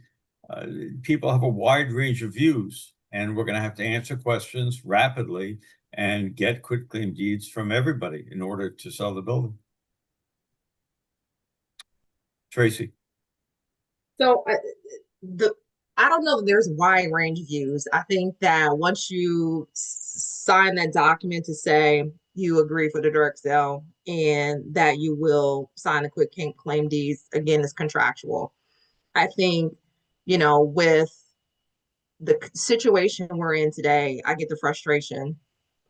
People have a wide range of views, and we're going to have to answer questions rapidly and get quitclaim deeds from everybody in order to sell the building. Tracy. So I don't know that there's a wide range of views. I think that once you sign that document to say you agree for the direct sale and that you will sign a quitclaim deeds, again, it's contractual. I think, with the situation we're in today, I get the frustration.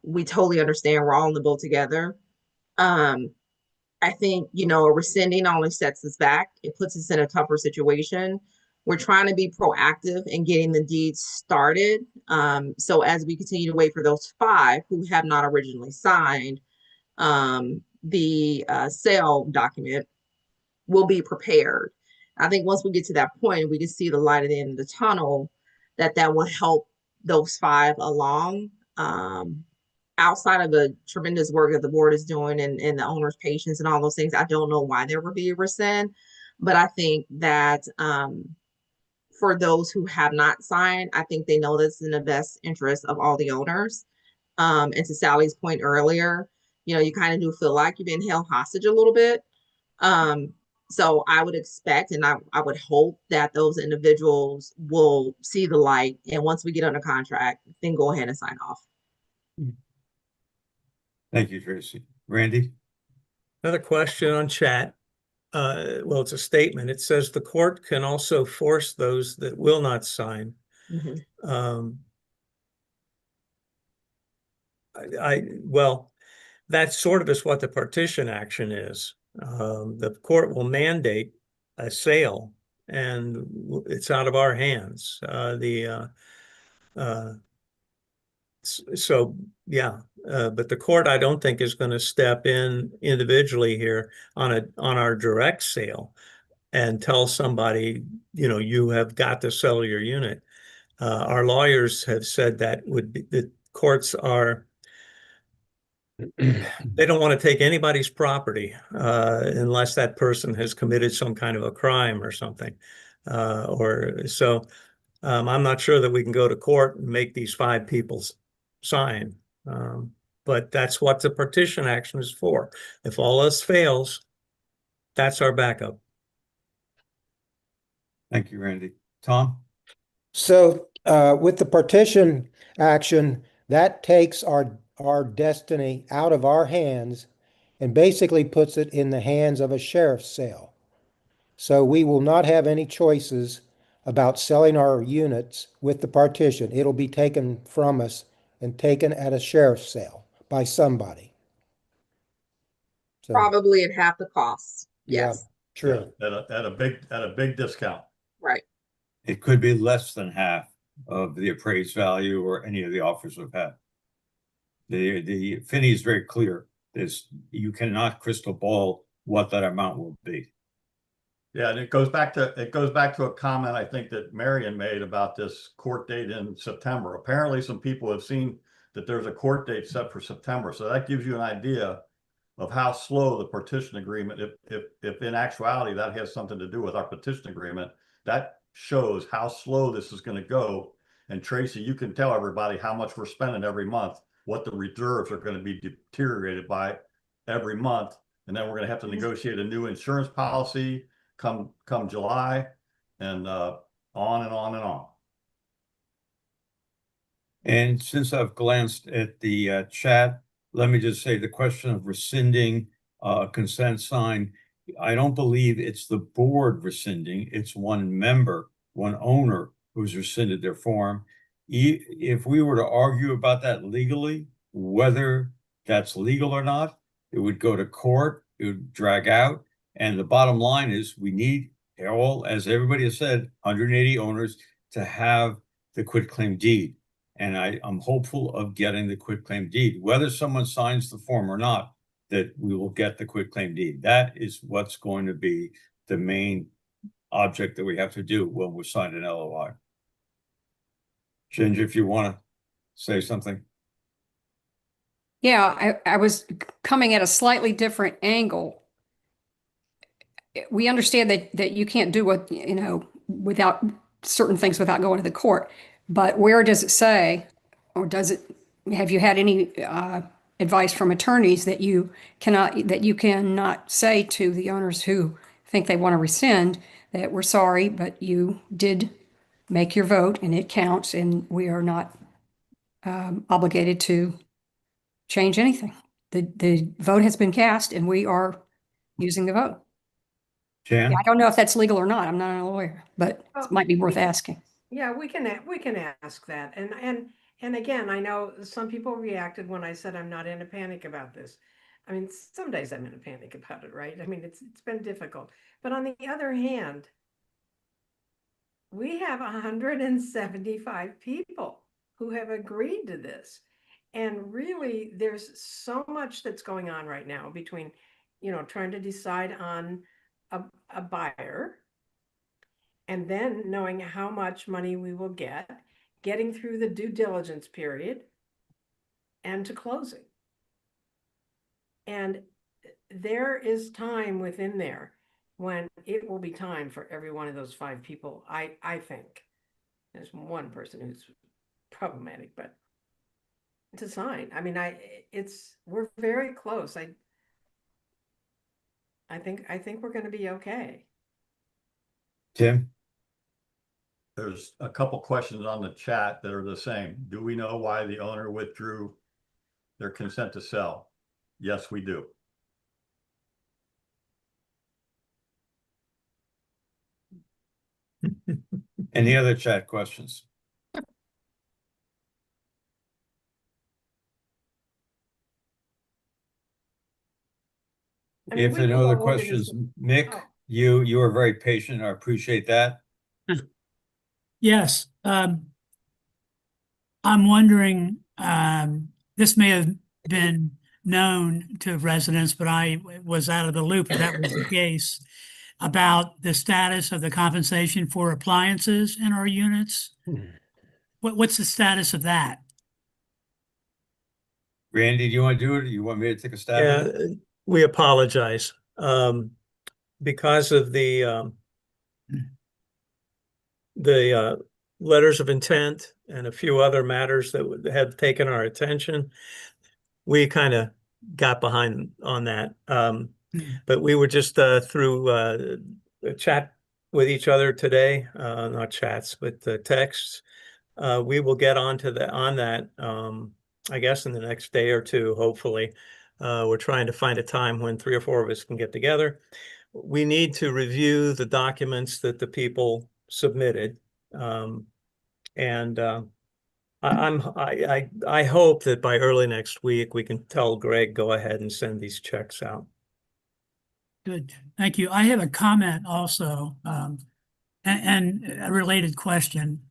We totally understand we're all in the boat together. I think, rescinding only sets us back. It puts us in a tougher situation. We're trying to be proactive in getting the deeds started. So as we continue to wait for those 5 who have not originally signed, the sale document will be prepared. I think once we get to that point, we can see the light at the end of the tunnel, that will help those 5 along. Outside of the tremendous work that the board is doing and the owner's patience and all those things, I don't know why there would be a rescind, but I think that for those who have not signed, I think they know this in the best interest of all the owners. And to Sally's point earlier, you kind of do feel like you've been held hostage a little bit. So I would expect and I would hope that those individuals will see the light. And once we get under contract, then go ahead and sign off. Thank you, Tracy. Randy? Another question on chat. Well, it's a statement. It says the court can also force those that will not sign. Well, that sort of is what the partition action is. The court will mandate a sale, and it's out of our hands. So yeah, but the court, I don't think, is going to step in individually here on our direct sale and tell somebody, you have got to sell your unit. Our lawyers have said that the courts are, they don't want to take anybody's property unless that person has committed some kind of a crime or something. I'm not sure that we can go to court and make these 5 people sign. But that's what the partition action is for. If all else fails, that's our backup. Thank you, Randy. Tom? So with the partition action, that takes our destiny out of our hands and basically puts it in the hands of a sheriff's sale. So we will not have any choices about selling our units with the partition. It'll be taken from us and taken at a sheriff's sale by somebody. So, Probably at half the cost. Yes. Yeah, true. Yeah, at a big discount. Right. It could be less than half of the appraised value or any of the offers we've had. The Finney is very clear. You cannot crystal ball what that amount will be. Yeah, and it goes back to a comment I think that Marion made about this court date in September. Apparently some people have seen that there's a court date set for September. So that gives you an idea of how slow the partition agreement, if in actuality that has something to do with our petition agreement, that shows how slow this is going to go. And Tracy, you can tell everybody how much we're spending every month, what the reserves are going to be deteriorated by every month. And then we're going to have to negotiate a new insurance policy come July, and on and on and on. And since I've glanced at the chat, let me just say the question of rescinding consent sign, I don't believe it's the board rescinding. It's one member, one owner who's rescinded their form. If we were to argue about that legally, whether that's legal or not, it would go to court, it would drag out. And the bottom line is we need all, as everybody has said, 180 owners to have the quitclaim deed. And I'm hopeful of getting the quitclaim deed, whether someone signs the form or not, that we will get the quitclaim deed. That is what's going to be the main object that we have to do when we sign an LOI. Ginger, if you want to say something. Yeah, I was coming at a slightly different angle. We understand that you can't do what, without certain things without going to the court. But where does it say, or have you had any advice from attorneys that you cannot say to the owners who think they want to rescind that we're sorry, but you did make your vote and it counts and we are not obligated to change anything. The vote has been cast and we are using the vote. Jan? I don't know if that's legal or not. I'm not a lawyer, but it might be worth asking. Yeah, we can ask that. And again, I know some people reacted when I said I'm not in a panic about this. I mean, some days I'm in a panic about it, right? I mean, it's been difficult. But on the other hand, we have 175 people who have agreed to this. And really, there's so much that's going on right now between, trying to decide on a buyer, and then knowing how much money we will get, getting through the due diligence period, and to closing. And there is time within there when it will be time for every one of those 5 people, I think. There's one person who's problematic, but to sign. I mean, we're very close. I think we're going to be okay. Tim? There's a couple questions on the chat that are the same. Do we know why the owner withdrew their consent to sell? Yes, we do. Any other chat questions? I mean, If we there are could no other go over this- questions, Mick, Oh. you are very patient. I appreciate that. Yes, I'm wondering, this may have been known to residents, but I was out of the loop if that was the case, about the status of the compensation for appliances in our units. What's the status of that? Randy, do you want to do it? Or you want me to take a stab at it? Yeah, we apologize. Because of the letters of intent and a few other matters that have taken our attention, we kind of got behind on that. But we were just through a chat with each other today, not chats, but texts. We will get on that, I guess in the next day or two, hopefully. We're trying to find a time when 3 or 4 of us can get together. We need to review the documents that the people submitted. I hope that by early next week, we can tell Greg, go ahead and send these checks out. Good, thank you. I have a comment also, and a related question.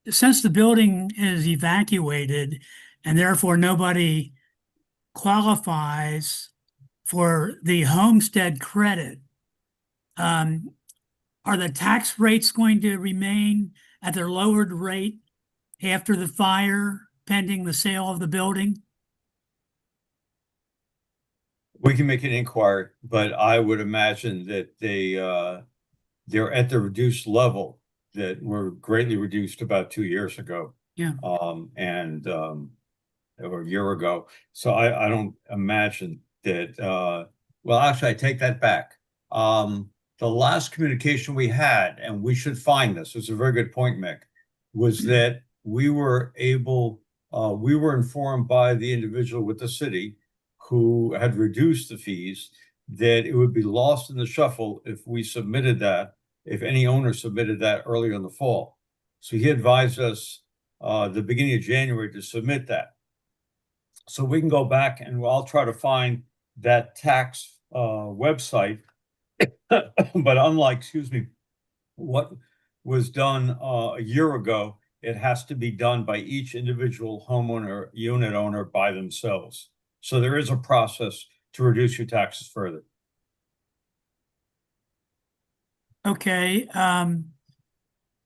Since the building is evacuated and therefore nobody qualifies for the homestead credit, are the tax rates going to remain at their lowered rate after the fire, pending the sale of the building? We can make an inquiry, but I would imagine that they're at the reduced level that were greatly reduced about 2 years ago. Yeah. Or a year ago. So I don't imagine that, well, actually, I take that back. The last communication we had, and we should find this, it's a very good point, Mick, was that we were informed by the individual with the city who had reduced the fees, that it would be lost in the shuffle if we submitted that, if any owner submitted that earlier in the fall. So he advised us the beginning of January to submit that. So we can go back and I'll try to find that tax website. But unlike, excuse me, what was done a year ago, it has to be done by each individual homeowner, unit owner by themselves. So there is a process to reduce your taxes further. Okay, and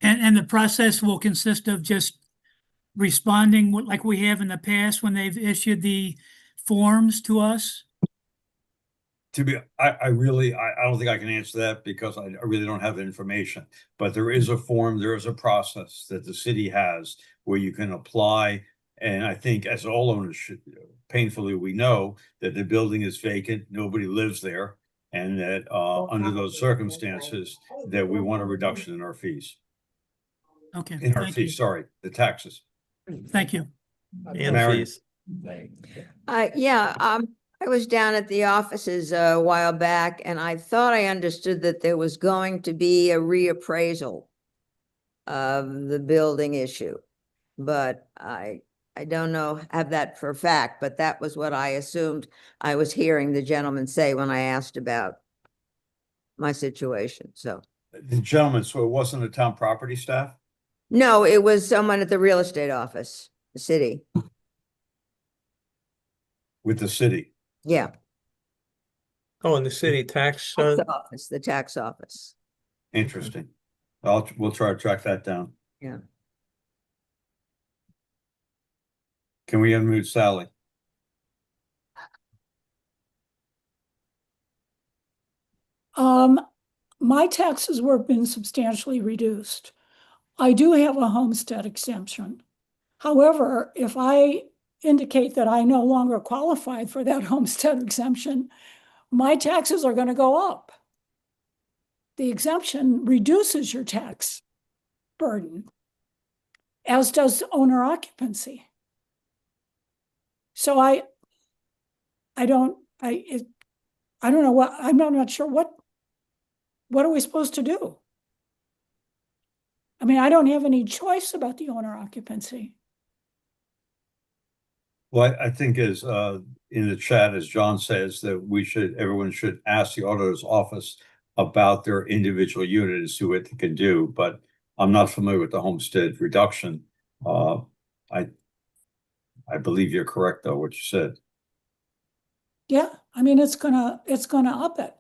the process will consist of just responding like we have in the past when they've issued the forms to us? I don't think I can answer that because I really don't have the information. But there is a form, there is a process that the city has where you can apply. And I think as all owners should, painfully, we know that the building is vacant, nobody lives there. And that under those circumstances, that we want a reduction in our fees. Okay, In our thank you. fees, sorry, the taxes. Thank you. And Mary? fees. I was down at the offices a while back and I thought I understood that there was going to be a reappraisal of the building issue. But I don't know, have that for a fact, but that was what I assumed I was hearing the gentleman say when I asked about my situation, so. The gentleman, so it wasn't a town property staff? No, it was someone at the real estate office. the city. with the city. Yeah, Oh, in the city tax, tax office, the tax office. Interesting. We'll try to track that down. Yeah. Can we unmute Sally? My taxes were been substantially reduced. I do have a homestead exemption. However, if I indicate that I no longer qualify for that homestead exemption, my taxes are going to go up. The exemption reduces your tax burden, as does owner occupancy. So I don't know what, I'm not sure what are we supposed to do? I mean, I don't have any choice about the owner occupancy. Well, I think as in the chat, as John says, that everyone should ask the auditor's office about their individual unit and see what they can do, but I'm not familiar with the homestead reduction. I believe you're correct, though, what you said. Yeah, I mean, it's gonna up it.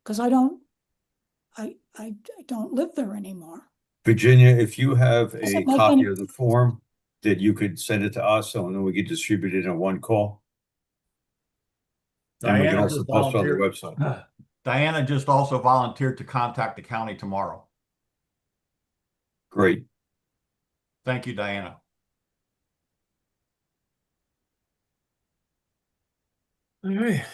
Because I don't live there anymore. Virginia, if you have a Doesn't make copy any- of the form, that you could send it to us, and then we could distribute it in one call. And we can Diana also just post it on the volunteered. website. Diana just also volunteered to contact the county tomorrow. Great. Thank you, Diana. all right.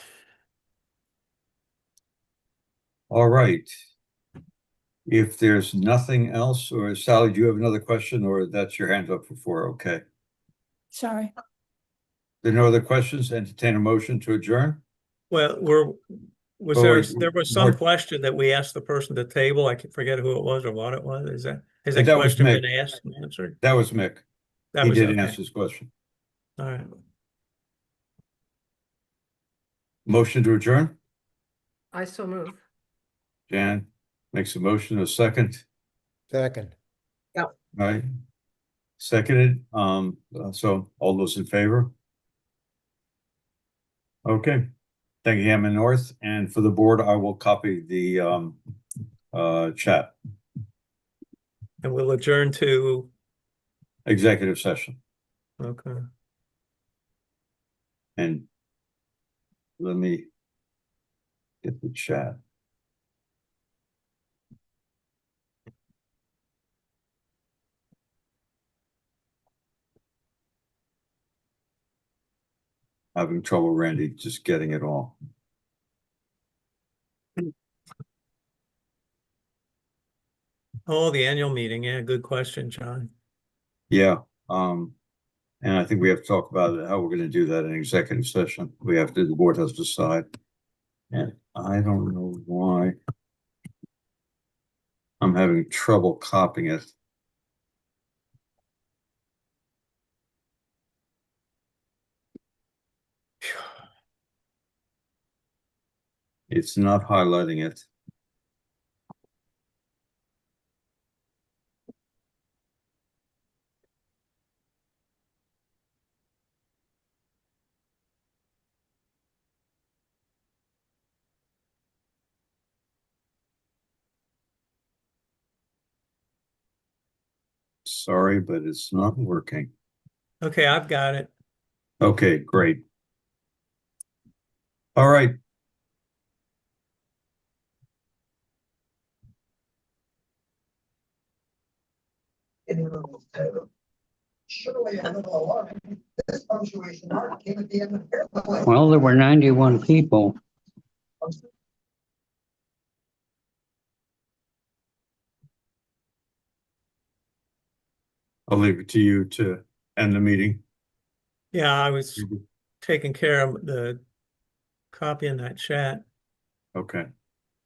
All right. If there's nothing else, or Sally, do you have another question, or that's your hand up for 4? Okay. Sorry. There are no other questions? Entertain a motion to adjourn? Well, was Oh, there, wait, there was some Mark- question that we asked the person to table. I can forget who it was or what it was. Has That that was question Mick. been asked and answered? That was Mick. That He was did okay. answer his question. All right. Motion to adjourn? I so move. Jan makes a motion, a second. Second. Right. Seconded. So all those in favor? Okay. Thank you, Hammond North. And for the board, I will copy the chat, And we'll adjourn to, executive session. okay. And let me get the chat. Having trouble, Randy, just getting it all. Oh, the annual meeting. Yeah, good question, John. Yeah. And I think we have to talk about it, how we're gonna do that in executive session. The board has to decide. And I don't know why I'm having trouble copying it. It's not highlighting it. Sorry, but it's not working. Okay, I've got it. Okay, great. All right. Well, there were 91 people. I'll leave it to you to end the meeting. Yeah, I was taking care of the copy in that chat. Okay.